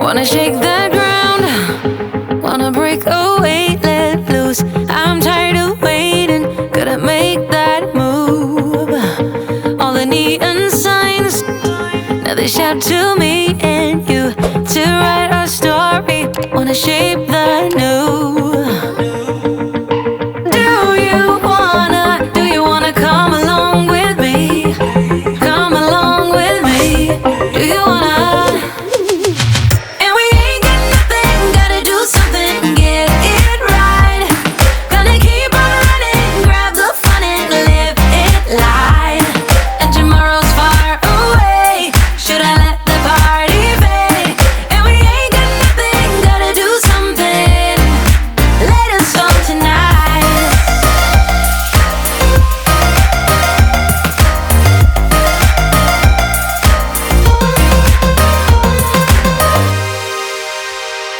Wanna shake the ground, wanna break away, let loose. I'm tired of waiting, gotta make that move. All the neon signs, now they shout to me and you to write our story. Wanna shape the new. Do you wanna come along with me? Come along with me. Do you wanna?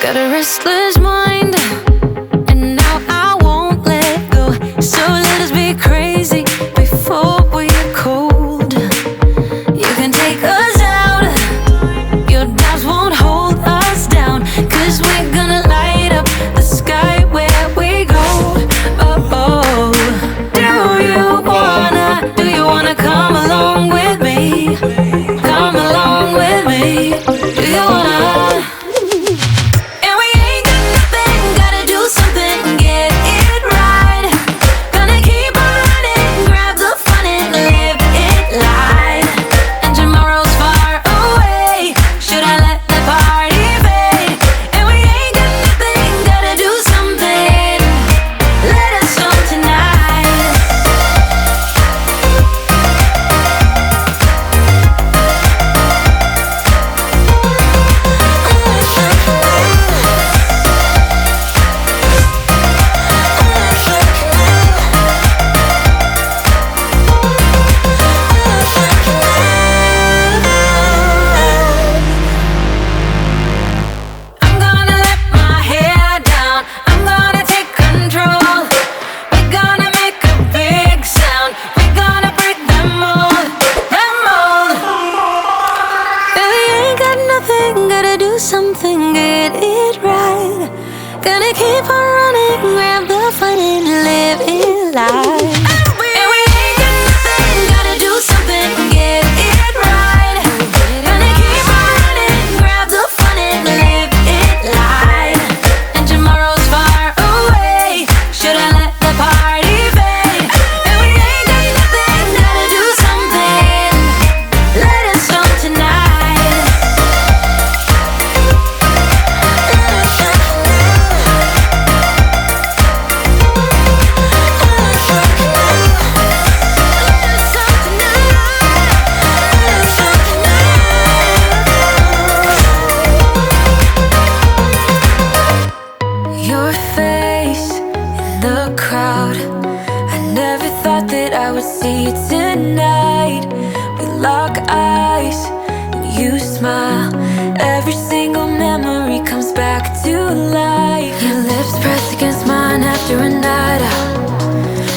Got a restless mind, and now I won't let go. So let us be crazy before we get cold. You can take us out, your doubts won't hold us down, 'cause we're gonna light up the sky where we go. Oh, oh. Do you wanna come along with me? Come along with me. Do you wanna? Something, get it right. Gonna keep on running, grab the fun and live it life. And we ain't got nothing, gotta do something, get it right. Gonna keep on running, grab the fun and live it life. And tomorrow's far away, should I let the party fade? And we ain't got nothing, gotta do something, let us on tonight. Your face in the crowd, I never thought that I would see you tonight. We lock eyes and you smile, every single memory comes back to life. Your lips pressed against mine after a night out.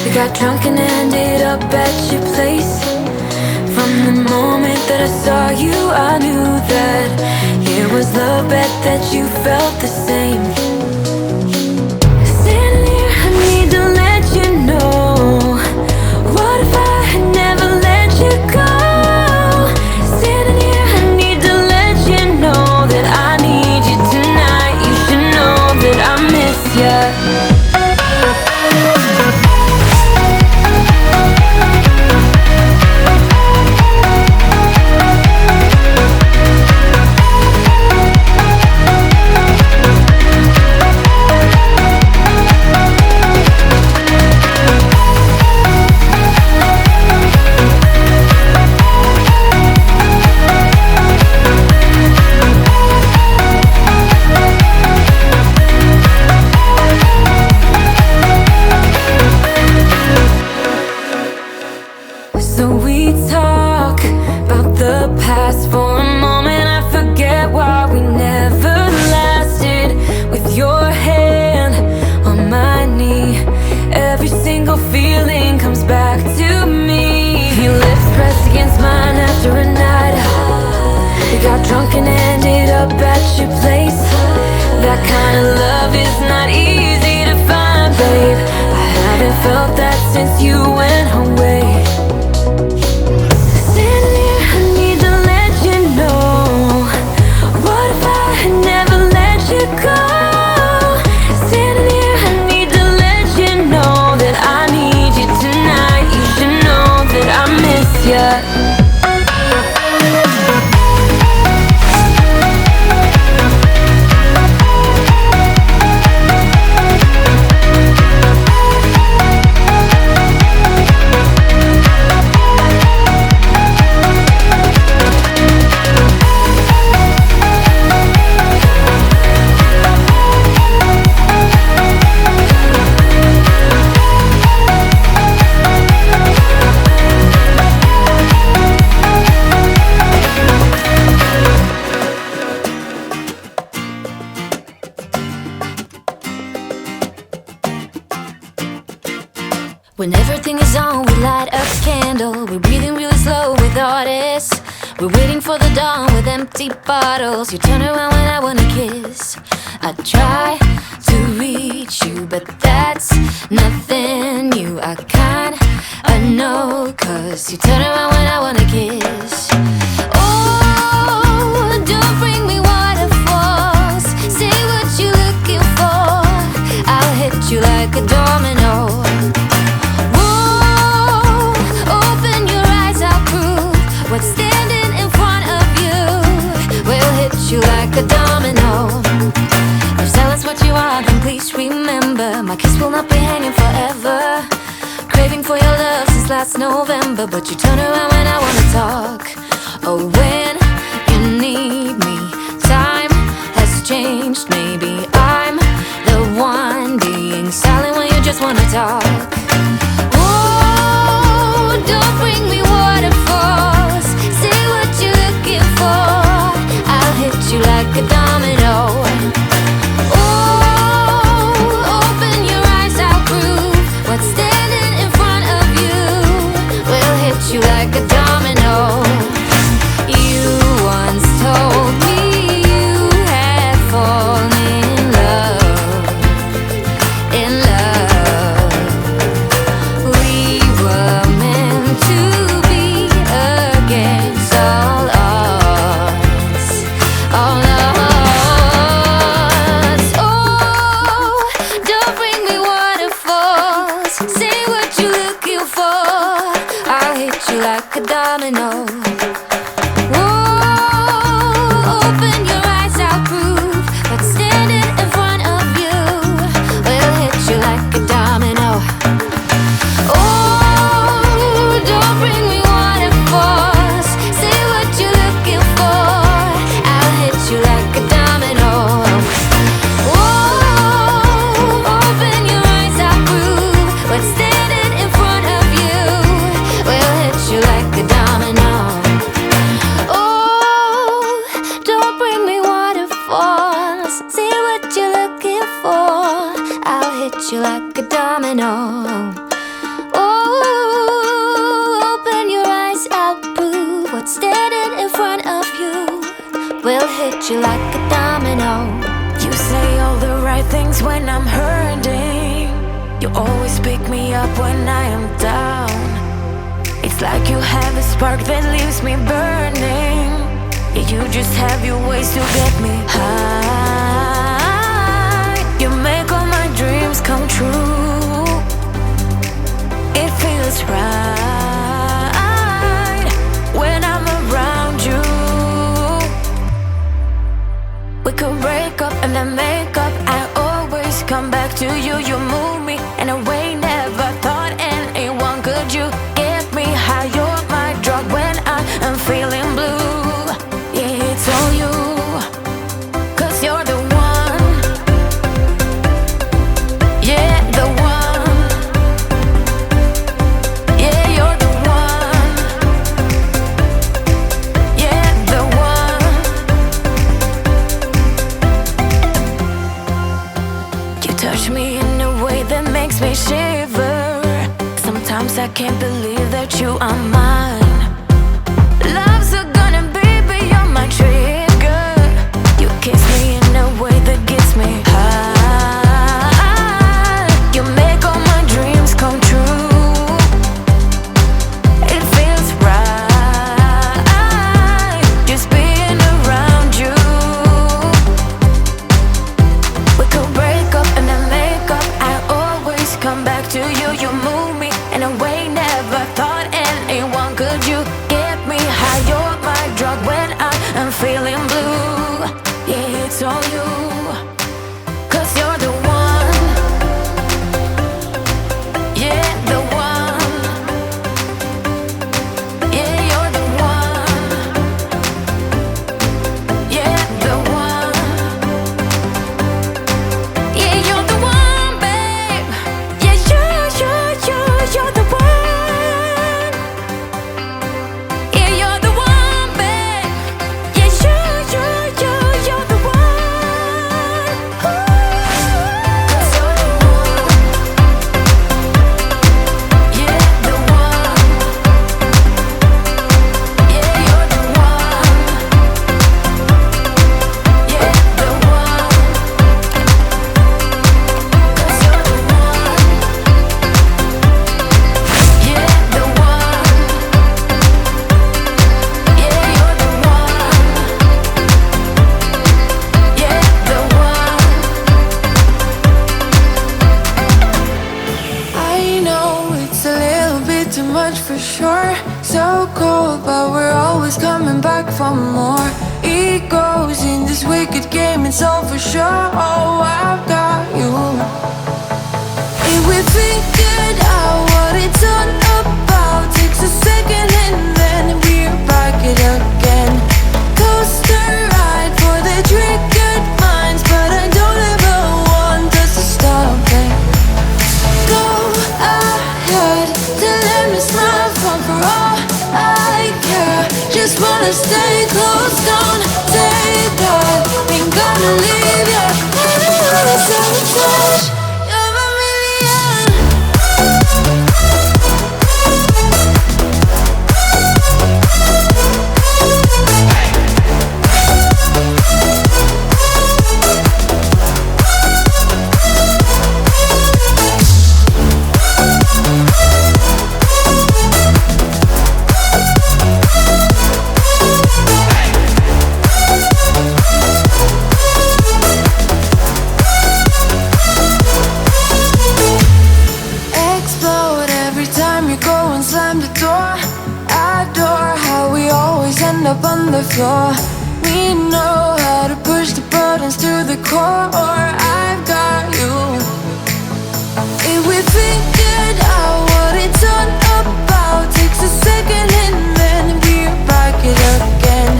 We got drunk and ended up at your place. From the moment that I saw you, I knew that it was love, bet that you felt the same. So we talk about the past for a moment. I forget why we never lasted. With your hand on my knee, every single feeling comes back to me. Your lips pressed against mine after a night out. We got drunk and ended up at your place. That kind of love is not easy to find, babe. I haven't felt that since you went away. Standing here, I need to let you know, what if I had never let you go? Standing here, I need to let you know that I need you tonight. You should know that I miss you. When everything is on, we light up a candle. We're breathing really slow with artists. We're waiting for the dawn with empty bottles. You turn around when I wanna kiss. I try to reach you, but that's nothing new. I kinda know, 'cause you turn around when I wanna kiss. Oh, don't bring me waterfalls. Say what you're looking for. I'll hit you like a domino. What's standing in front of you will hit you like a domino. If silence what you are, then please remember, my kiss will not be hanging forever. Craving for your love since last November, but you turn around when I wanna talk. Oh, when you need me, time has changed. Maybe I'm the one being silent when you just wanna talk. Oh, don't bring me waterfalls. Say what you're looking for. I'll hit you like a domino. Oh, open your eyes, I'll prove what's standing in front of you will hit you like a domino. You once told me you had fallen in love, in love. We were meant to be against all odds, all odds. Oh, don't bring me waterfalls. Say what you're looking for. I'll hit you like a domino. Oh, open your eyes, I'll prove what's standing in front of you will hit you like a domino. Oh, don't bring me waterfalls. Say what you're looking for. I'll hit you like a domino. Oh, open your eyes, I'll prove what's standing in front of you will hit you like a domino. Oh, don't bring me waterfalls. Say what you're looking for. I'll hit you like a domino. Oh, open your eyes, I'll prove what's standing in front of you will hit you like a domino. You say all the right things when I'm hurting. You always pick me up when I am down. It's like you have a spark that leaves me burning. Yeah, you just have your ways to get me high. You make all my dreams come true. It feels right when I'm around you. We could break up and then make up. I always come back to you. You move me in a way never thought anyone could. You get me high. You're my drug when I am feeling blue. Yeah, it's all you, 'cause you're the one. Yeah, the one. Yeah, you're the one. Yeah, the one. You touch me in a way that makes me shiver. Sometimes I can't believe that you are mine. Love's a gun and baby, you're my trigger. You kiss me in a way that gets me coming back for more. Egos in this wicked game, it's all for sure. Oh, I've got you. If we figured out what it's all about, takes a second and then we're back it again. Coaster ride for the triggered minds, but I don't ever want us to stop it. Go ahead to let me smile from for all I care. Just wanna stay close, don't take that. Ain't gonna leave ya. Sabotage. Up on the floor, we know how to push the buttons to the core. I've got you. If we figured out what it's all about, takes a second and then we're back it again.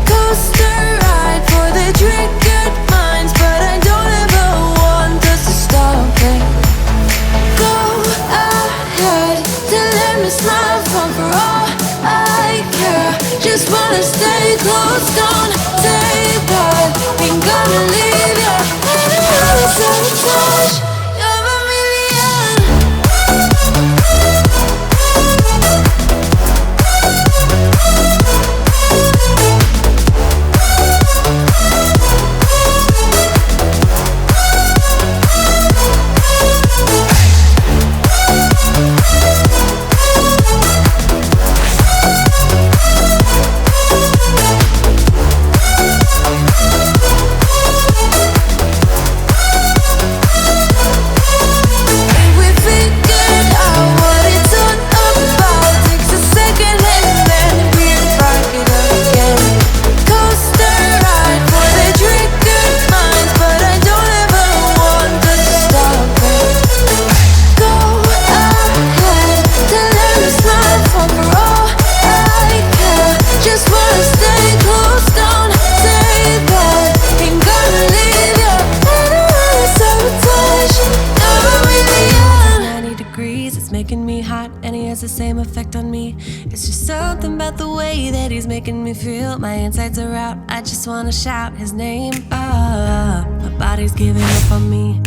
Coaster ride for the triggered minds, but I don't ever want us to stop it. Go ahead to let me smile from for all I care. Just wanna stay close, don't take that. Ain't gonna leave ya. Sabotage. You're a million. The same effect on me. It's just something about the way that he's making me feel. My insides are out, I just wanna shout his name. My body's giving up on me,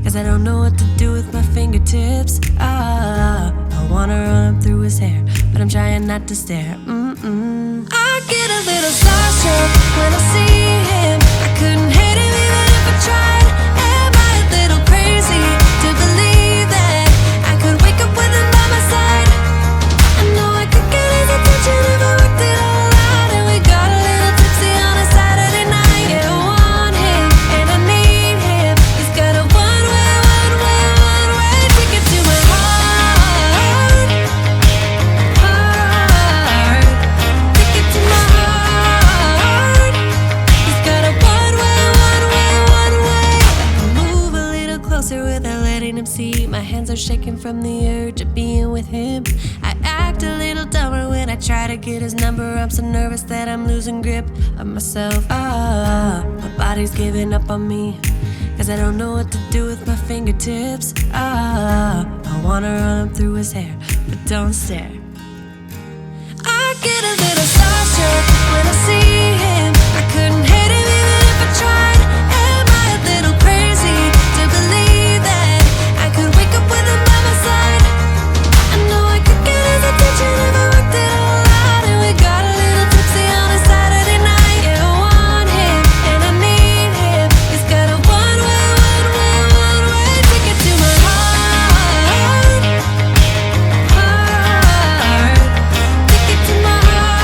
cause I don't know what to do with my fingertips. I wanna run up through his hair, but I'm trying not to stare. I get a little starstruck when I see him. I couldn't hate him even if I tried. Am I a little crazy to believe that I could wake up with him by my side? I know I could get his attention if I worked it all out. And we got a little tipsy on a Saturday night. Yeah, I want him and I need him. He's got a one-way ticket to my heart. Ticket to my heart. He's got a one-way. I can move a little closer without letting him see. My hands are shaking from the urge of being with him. I act a little dumber when I try to get his number. I'm so nervous that I'm losing grip of myself. My body's giving up on me, cause I don't know what to do with my fingertips. I wanna run up through his hair, but don't stare. I get a little starstruck when I see him. I couldn't hate him even if I tried. Am I a little crazy to believe that I could wake up with him by my side? I know I could get his attention if I worked it all out. And we got a little tipsy on a Saturday night. Yeah, I want him and I need him. He's got a one-way ticket to my heart. Ticket to my heart.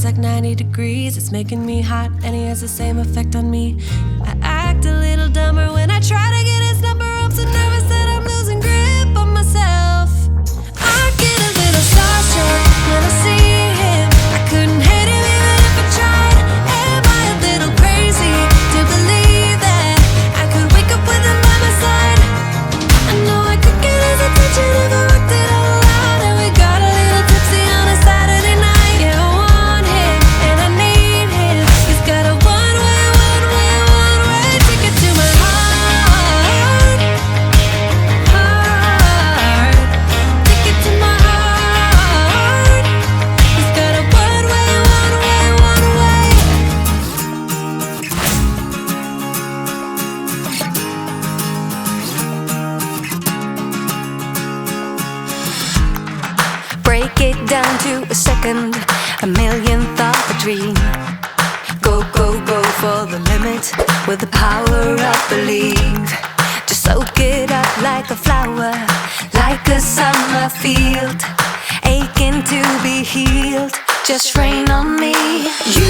like 90 degrees. It's making me hot, and he has the same effect on me. I act a little dumber when I try to get his number. I'm so nervous that I'm losing grip on myself. I get a little starstruck when I see him. I couldn't hate him even if I tried. Am I a little crazy to believe that I could wake up with him by my side? I know I could get his attention if I worked it all out. And we got a little tipsy on a Saturday night. Yeah, I want him and I need him. He's got a one-way ticket to my heart. Ticket to my heart. He's got a one-way. Break it down to a second, a millionth of a dream. Go, go, go for the limit with the power of belief. Just soak it up like a flower, like a summer field, aching to be healed. Just rain on me. You